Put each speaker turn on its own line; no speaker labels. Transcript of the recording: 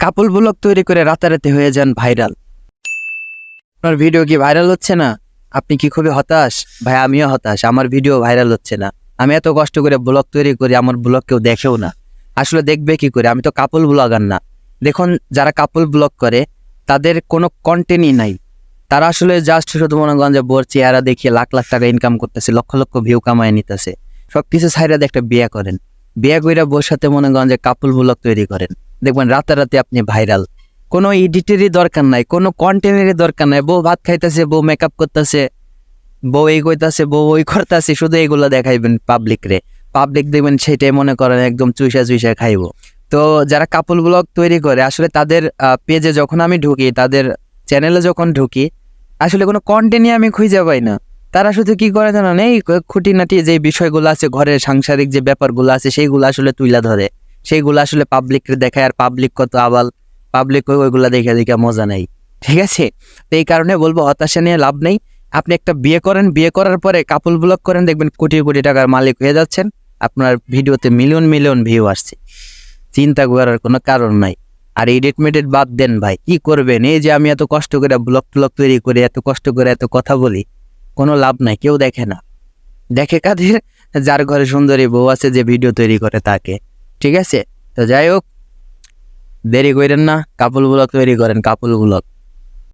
কাপল blog তৈরি করে রাতারাতি হয়ে যান ভাইরাল। আপনার ভিডিও কি ভাইরাল হচ্ছে না? আপনি কি খুবই হতাশ? ভাই আমিও হতাশ, আমার ভিডিও ভাইরাল হচ্ছে না। আমি এত কষ্ট করে ব্লগ তৈরি করি, আমার ব্লগ কেউ দেখেও না। আসলে দেখবে কি করে? আমি তো কাপল ব্লগার না। দেখুন, যারা কাপল ব্লগ করে তাদের কোনো কন্টেন্টই নাই। তারা আসলে জাস্ট শুধু মনে করেন যে বোর চেহারা দেখিয়ে লাখ লাখ টাকা ইনকাম করতেছে, লক্ষ লক্ষ ভিউ কামায় নিতেছে। সবকিছু ছাইরা দিয়ে একটা বিয়ে করেন, বিয়ে কইরা বোর সাথে মনে করেন যে কাপল ব্লগ তৈরি করেন, দেখবেন রাতারাতি আপনি ভাইরাল। কোনো এডিটেরই দরকার নাই, কোনো কন্টেন্টেরই দরকার নাই। বউ ভাত খাইতেছে, বউ মেকআপ করতেছে, বউ এই কইতাছে, বউ ওই করতেছে, শুধু এগুলো দেখাইবেন পাবলিক রে। পাবলিক দেখবেন সেটাই মনে করেন একদম চুইসা চুইসা খাইবো। তো যারা কাপল ব্লগ তৈরি করে আসলে তাদের পেজে যখন আমি ঢুকি, তাদের চ্যানেলে যখন ঢুকি, আসলে কোনো কন্টেন্টই আমি খুঁজে পাই না। তারা শুধু কি করে জানেন, এই খুঁটিনাটি যে বিষয়গুলো আছে, ঘরের সাংসারিক যে ব্যাপারগুলো আছে সেইগুলো আসলে তুইলা ধরে, সেইগুলো আসলে পাবলিককে দেখায়। আর পাবলিক কত আবাল, পাবলিক ওইগুলা দেখে দেখে মজা নেই। ঠিক আছে, তো এই কারণে বলবো হতাশা নিয়ে লাভ নেই। আপনি একটা বিয়ে করেন, বিয়ে করার পরে কাপল ব্লগ করেন, দেখবেন কোটি কোটি টাকার মালিক হয়ে যাচ্ছেন। আপনার ভিডিওতে মিলিয়ন মিলিয়ন ভিউ আসছে, চিন্তা করার কোনো কারণ নাই। আর এডিট মেডিট বাদ দেন ভাই, কি করবেন? এই যে আমি এত কষ্ট করে ব্লগ ট্লগ তৈরি করি, এত কষ্ট করে এত কথা বলি, কোনো লাভ নাই, কেউ দেখে না। দেখে কাদের? যার ঘরে সুন্দরী বউ আছে, যে ভিডিও তৈরি করে তাকে। ঠিক আছে, তো যাই হোক, দেরি করেন না, কাপল ব্লগ তৈরি করেন, কাপল ব্লগ।